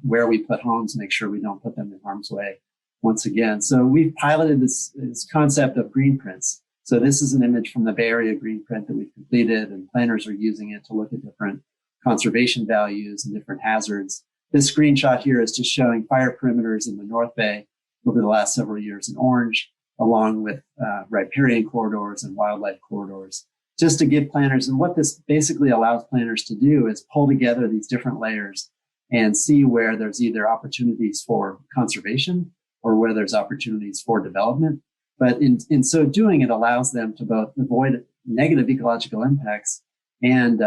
where we put homes, make sure we don't put them in harm's way once again. So we've piloted this concept of green prints. So this is an image from the Bay Area green print that we've completed, and planners are using it to look at different conservation values and different hazards. This screenshot here is just showing fire perimeters in the North Bay over the last several years in orange, along with riparian corridors and wildlife corridors, just to give planners. And what this basically allows planners to do is pull together these different layers and see where there's either opportunities for conservation or where there's opportunities for development. But in so doing, it allows them to both avoid negative ecological impacts and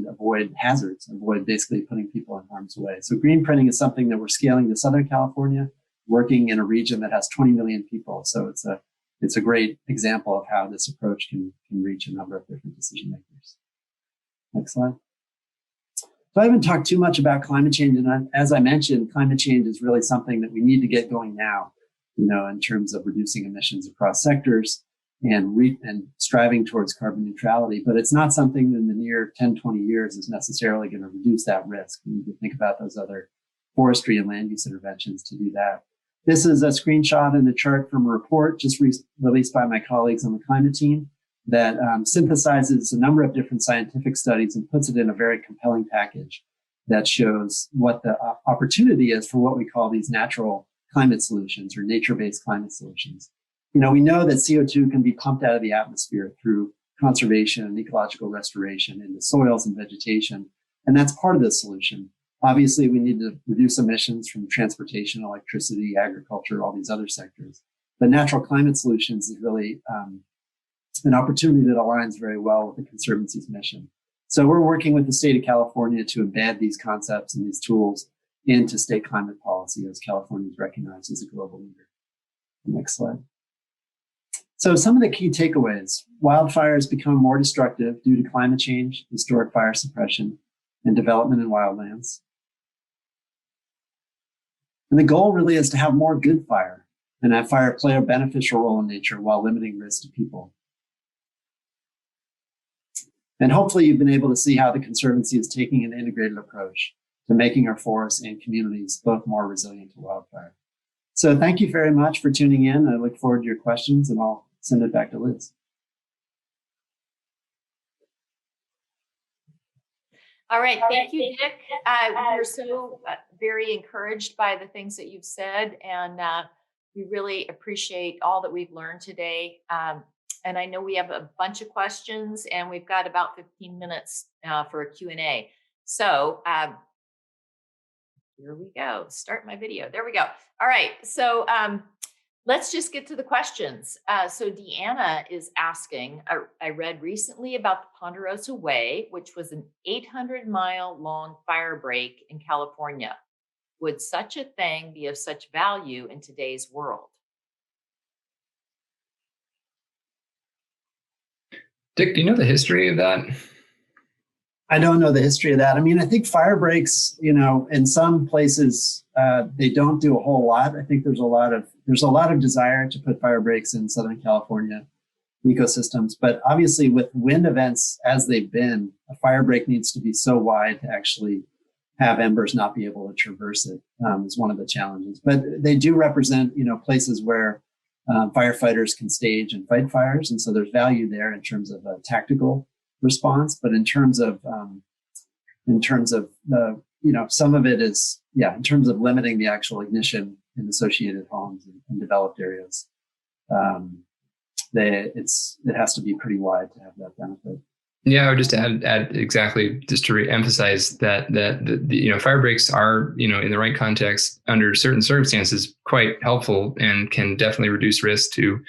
avoid hazards, avoid basically putting people in harm's way. So green printing is something that we're scaling to Southern California, working in a region that has 20 million people. So it's a great example of how this approach can reach a number of different decision makers. Next slide. So I haven't talked too much about climate change, and as I mentioned, climate change is really something that we need to get going now, in terms of reducing emissions across sectors and striving towards carbon neutrality. But it's not something in the near 10, 20 years is necessarily going to reduce that risk. We need to think about those other forestry and land use interventions to do that. This is a screenshot and a chart from a report just released by my colleagues on the climate team that synthesizes a number of different scientific studies and puts it in a very compelling package that shows what the opportunity is for what we call these natural climate solutions or nature-based climate solutions. We know that CO2 can be pumped out of the atmosphere through conservation and ecological restoration into soils and vegetation, and that's part of the solution. Obviously, we need to reduce emissions from transportation, electricity, agriculture, all these other sectors. But natural climate solutions is really an opportunity that aligns very well with the Conservancy's mission. So we're working with the state of California to embed these concepts and these tools into state climate policy as California is recognized as a global leader. Next slide. So some of the key takeaways: wildfires become more destructive due to climate change, historic fire suppression, and development in wildlands. And the goal really is to have more good fire and have fire play a beneficial role in nature while limiting risk to people. And hopefully you've been able to see how the Conservancy is taking an integrated approach to making our forests and communities both more resilient to wildfire. So thank you very much for tuning in. I look forward to your questions, and I'll send it back to Liz. All right, thank you, Dick. We're so very encouraged by the things that you've said, and we really appreciate all that we've learned today. And I know we have a bunch of questions, and we've got about 15 minutes for a Q&A. So here we go. Start my video. There we go. All right. So Let's just get to the questions. So Deanna is asking, I read recently about the Ponderosa Way, which was an 800-mile long fire break in California. Would such a thing be of such value in today's world? Dick, do you know the history of that? I don't know the history of that. I mean, I think fire breaks, in some places they don't do a whole lot. I think there's a lot of desire to put fire breaks in Southern California ecosystems, but obviously with wind events as they've been, a fire break needs to be so wide to actually have embers not be able to traverse it, is one of the challenges. But they do represent, places where firefighters can stage and fight fires, and so there's value there in terms of a tactical response. But in terms of the, some of it is, in terms of limiting the actual ignition in associated homes and developed areas, it has to be pretty wide to have that benefit. Yeah, I would just add exactly, just to re-emphasize that the fire breaks are, in the right context under certain circumstances quite helpful and can definitely reduce risk to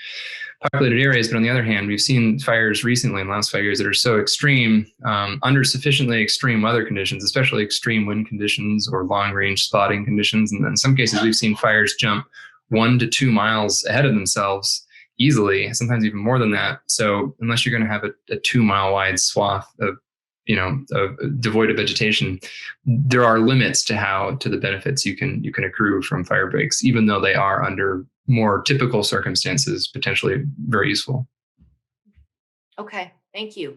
populated areas. But on the other hand, we've seen fires recently in the last 5 years that are so extreme, under sufficiently extreme weather conditions, especially extreme wind conditions or long range spotting conditions. And in some cases, we've seen fires jump 1 to 2 miles ahead of themselves easily, sometimes even more than that. So unless you're going to have a 2 mile wide swath of devoid of vegetation, there are limits to the benefits you can accrue from fire breaks, even though they are under more typical circumstances, potentially very useful. Okay, thank you.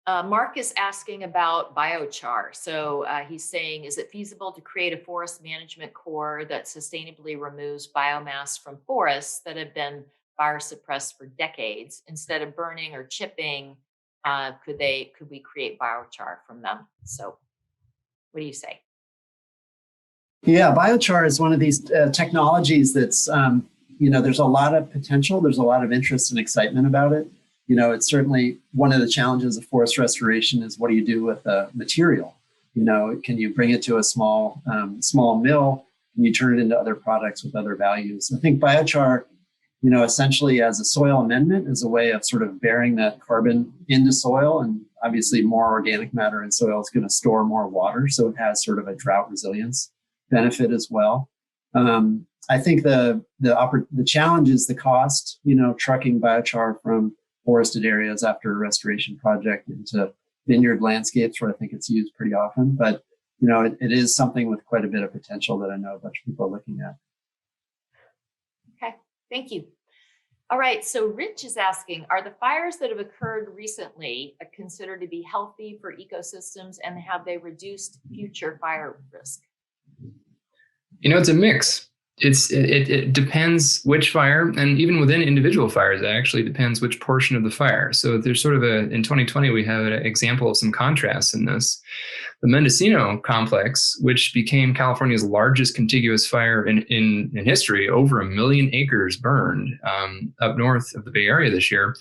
Mark is asking about biochar. So he's saying, is it feasible to create a forest management corps that sustainably removes biomass from forests that have been fire suppressed for decades? Instead of burning or chipping, could we create biochar from them? So what do you say? Yeah, biochar is one of these technologies that's, there's a lot of potential. There's a lot of interest and excitement about it. It's certainly one of the challenges of forest restoration is, what do you do with the material? Can you bring it to a small mill? Can you turn it into other products with other values? I think biochar, essentially as a soil amendment, is a way of sort of bearing that carbon into soil. And obviously more organic matter in soil is going to store more water. So it has sort of a drought resilience benefit as well. I think the challenge is the cost, trucking biochar from forested areas after a restoration project into vineyard landscapes, where I think it's used pretty often. But, it is something with quite a bit of potential that I know a bunch of people are looking at. Okay, thank you. All right, so Rich is asking, are the fires that have occurred recently considered to be healthy for ecosystems, and have they reduced future fire risk? It's a mix. It depends which fire, and even within individual fires, it actually depends which portion of the fire. So there's sort of in 2020, we have an example of some contrasts in this. The Mendocino complex, which became California's largest contiguous fire in history, over 1 million acres burned up north of the Bay Area this year.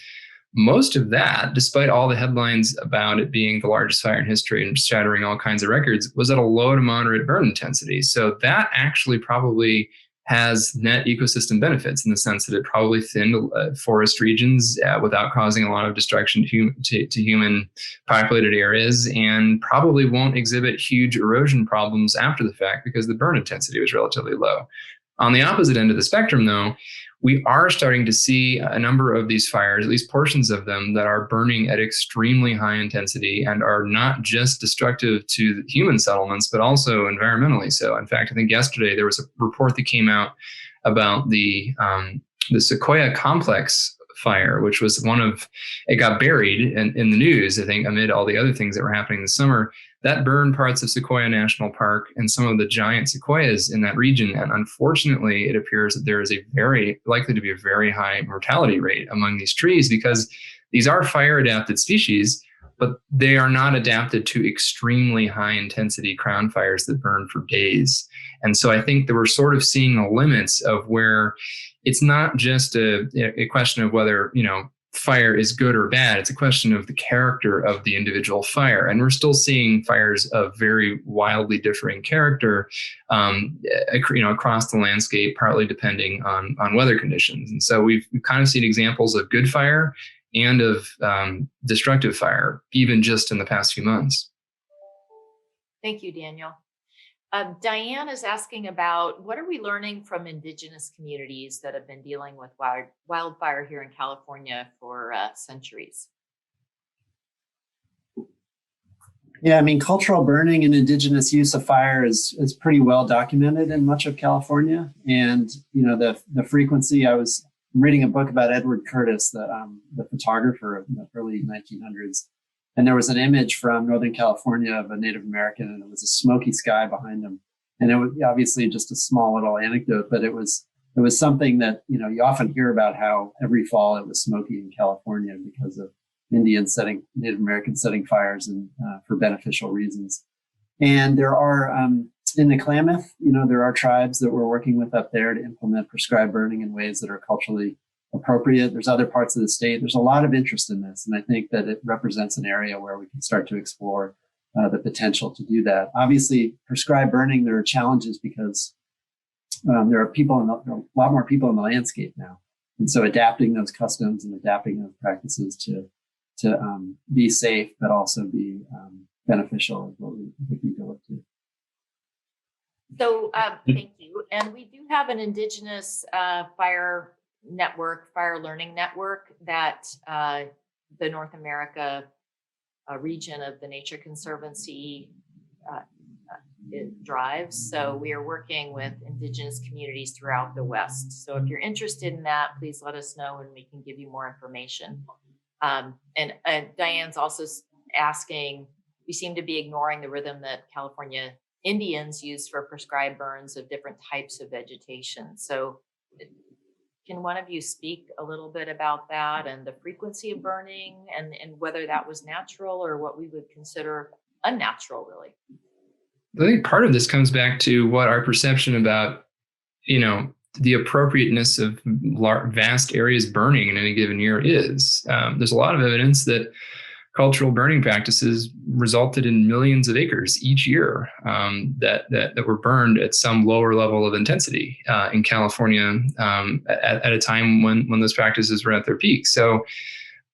Most of that, despite all the headlines about it being the largest fire in history and shattering all kinds of records, was at a low to moderate burn intensity. So that actually probably has net ecosystem benefits in the sense that it probably thinned forest regions without causing a lot of destruction to human populated areas, and probably won't exhibit huge erosion problems after the fact because the burn intensity was relatively low. On the opposite end of the spectrum, though, we are starting to see a number of these fires, at least portions of them, that are burning at extremely high intensity and are not just destructive to human settlements, but also environmentally so. In fact, I think yesterday there was a report that came out about the Sequoia complex fire, which was it got buried in the news, I think, amid all the other things that were happening this summer. That burned parts of Sequoia National Park and some of the giant sequoias in that region. And unfortunately, it appears that there is likely to be a very high mortality rate among these trees, because these are fire-adapted species, but they are not adapted to extremely high intensity crown fires that burn for days. And so I think that we're sort of seeing the limits of where it's not just a question of whether, fire is good or bad. It's a question of the character of the individual fire. And we're still seeing fires of very wildly differing character, across the landscape, partly depending on weather conditions. And so we've kind of seen examples of good fire and of destructive fire, even just in the past few months. Thank you, Daniel. Diane is asking about what are we learning from indigenous communities that have been dealing with wildfire here in California for centuries? Yeah, I mean, cultural burning and indigenous use of fire is pretty well documented in much of California. And, the frequency, I was reading a book about Edward Curtis, the photographer in the early 1900s. And there was an image from Northern California of a Native American, and it was a smoky sky behind him. And it was obviously just a small little anecdote, but it was something that, you often hear about how every fall it was smoky in California because of Native Americans setting fires and for beneficial reasons. And there are, in the Klamath, there are tribes that we're working with up there to implement prescribed burning in ways that are culturally appropriate. There's other parts of the state. There's a lot of interest in this. And I think that it represents an area where we can start to explore the potential to do that. Obviously, prescribed burning, there are challenges because there are a lot more people in the landscape now. And so adapting those customs and adapting those practices to be safe, but also be beneficial is what I think we go up to. So thank you. And we do have an indigenous fire learning network that the North America region of the Nature Conservancy it drives. So we are working with indigenous communities throughout the West. So if you're interested in that, please let us know and we can give you more information. And Diane's also asking, we seem to be ignoring the rhythm that California Indians use for prescribed burns of different types of vegetation. So can one of you speak a little bit about that and the frequency of burning and whether that was natural or what we would consider unnatural, really? I think part of this comes back to what our perception about, the appropriateness of vast areas burning in any given year is. There's a lot of evidence that cultural burning practices resulted in millions of acres each year that were burned at some lower level of intensity in California at a time when those practices were at their peak. So,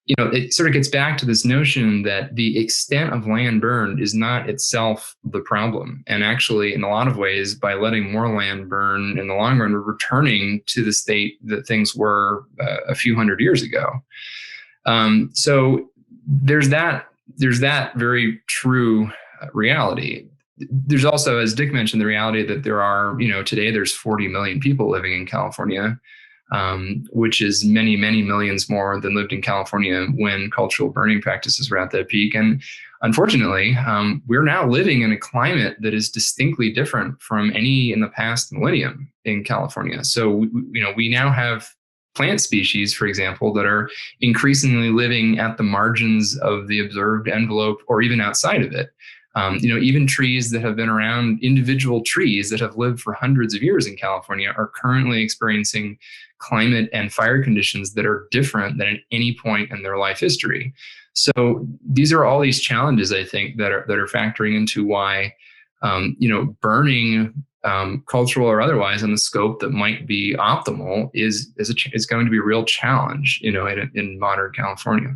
it sort of gets back to this notion that the extent of land burned is not itself the problem. And actually, in a lot of ways, by letting more land burn in the long run, we're returning to the state that things were a few hundred years ago. So there's that very true reality. There's also, as Dick mentioned, the reality that there are, today there's 40 million people living in California, which is many, many millions more than lived in California when cultural burning practices were at their peak. And unfortunately, we're now living in a climate that is distinctly different from any in the past millennium in California. So, we now have plant species, for example, that are increasingly living at the margins of the observed envelope or even outside of it. Even trees that have been around, individual trees that have lived for hundreds of years in California are currently experiencing climate and fire conditions that are different than at any point in their life history. So these are all these challenges, I think, that are factoring into why, burning, cultural or otherwise, in the scope that might be optimal is going to be a real challenge, in modern California.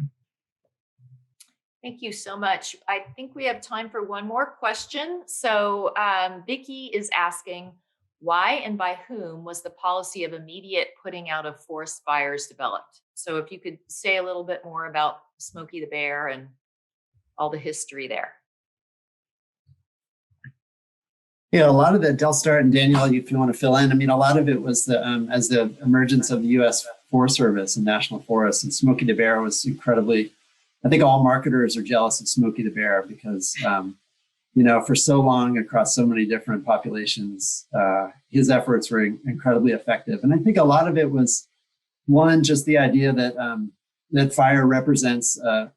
Thank you so much. I think we have time for one more question. So Vicki is asking, why and by whom was the policy of immediate putting out of forest fires developed? So if you could say a little bit more about Smokey the Bear and all the history there. Yeah, a lot of that, Del Start and Daniel, if you want to fill in, I mean, a lot of it was as the emergence of the U.S. Forest Service and National Forests, and Smokey the Bear was incredibly, I think all marketers are jealous of Smokey the Bear because, for so long across so many different populations, his efforts were incredibly effective. And I think a lot of it was, one, just the idea that fire represents a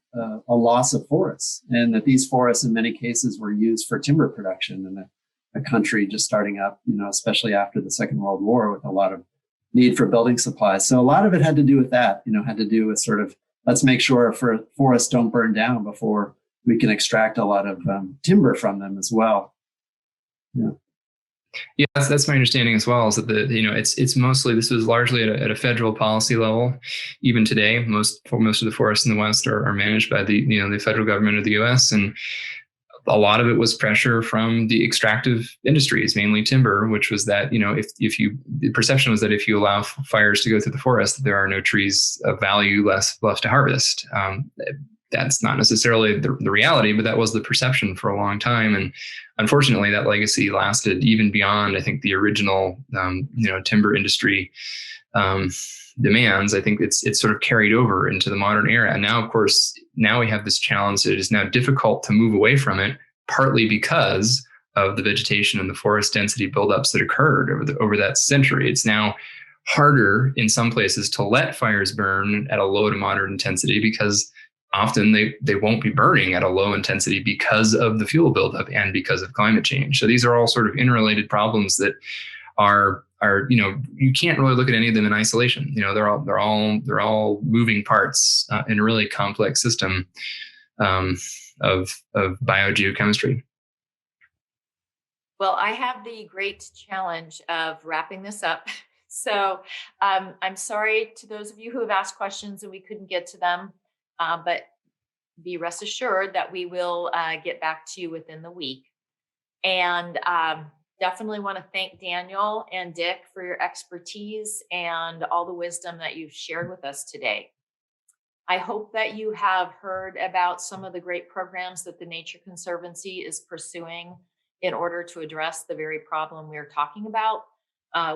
loss of forests, and that these forests in many cases were used for timber production in a country just starting up, especially after the Second World War with a lot of need for building supplies. So a lot of it had to do with that, had to do with sort of let's make sure our forests don't burn down before we can extract a lot of timber from them as well. Yeah. Yeah, that's my understanding as well. Is that it's mostly, this was largely at a federal policy level. Even today, most of the forests in the West are managed by the federal government of the U.S. and a lot of it was pressure from the extractive industries, mainly timber, which was that the perception was that if you allow fires to go through the forest, there are no trees of value left to harvest. That's not necessarily the reality, but that was the perception for a long time. And unfortunately, that legacy lasted even beyond, I think, the original, timber industry demands. I think it's sort of carried over into the modern era. And now, of course, we have this challenge that it is now difficult to move away from it, partly because of the vegetation and the forest density buildups that occurred over that century. It's now harder in some places to let fires burn at a low to moderate intensity because often they won't be burning at a low intensity because of the fuel buildup and because of climate change. So these are all sort of interrelated problems that are you can't really look at any of them in isolation. They're all moving parts in a really complex system of biogeochemistry. Well, I have the great challenge of wrapping this up. So I'm sorry to those of you who have asked questions and we couldn't get to them, but be rest assured that we will get back to you within the week. And definitely want to thank Daniel and Dick for your expertise and all the wisdom that you've shared with us today. I hope that you have heard about some of the great programs that the Nature Conservancy is pursuing in order to address the very problem we're talking about.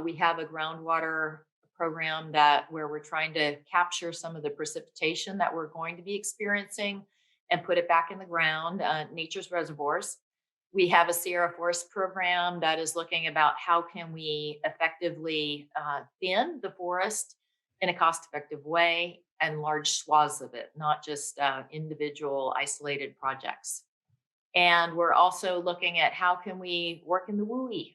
We have a groundwater program where we're trying to capture some of the precipitation that we're going to be experiencing and put it back in the ground, nature's reservoirs. We have a Sierra Forest program that is looking about how can we effectively thin the forest in a cost-effective way and large swaths of it, not just individual isolated projects. And we're also looking at how can we work in the WUI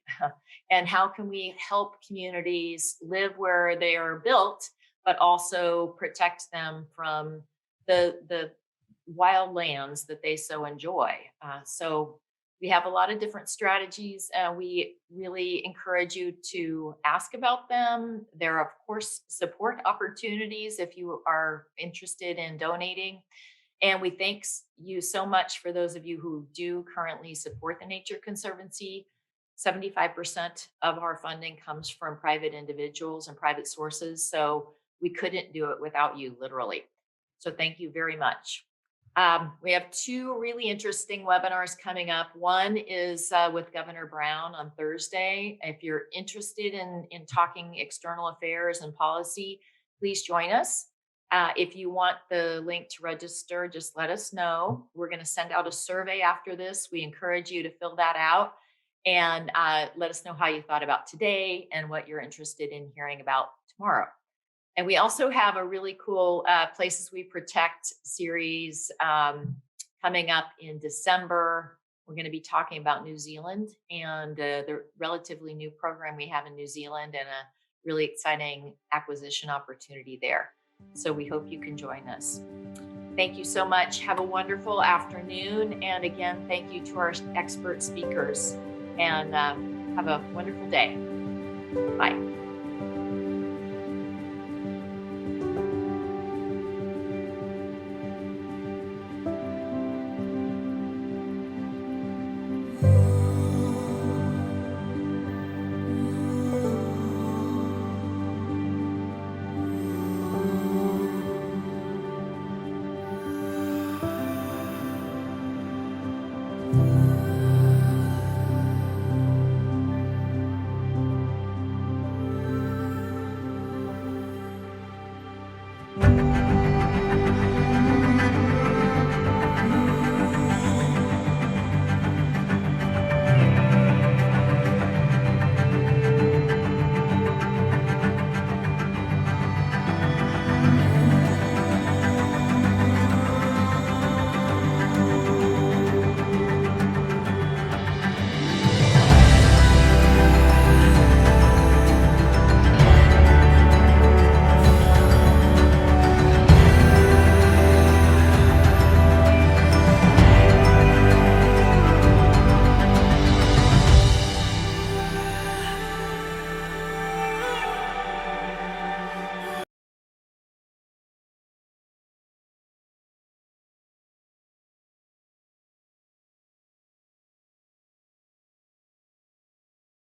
and how can we help communities live where they are built, but also protect them from the wild lands that they so enjoy. So we have a lot of different strategies. We really encourage you to ask about them. There are, of course, support opportunities if you are interested in donating. And we thank you so much for those of you who do currently support the Nature Conservancy. 75% of our funding comes from private individuals and private sources. So we couldn't do it without you, literally. So thank you very much. We have two really interesting webinars coming up. One is with Governor Brown on Thursday. If you're interested in talking external affairs and policy, please join us. If you want the link to register, just let us know. We're going to send out a survey after this. We encourage you to fill that out and let us know how you thought about today and what you're interested in hearing about tomorrow. And we also have a really cool Places We Protect series coming up in December. We're going to be talking about New Zealand and the relatively new program we have in New Zealand and a really exciting acquisition opportunity there. So we hope you can join us. Thank you so much. Have a wonderful afternoon. And again, thank you to our expert speakers and have a wonderful day. Bye.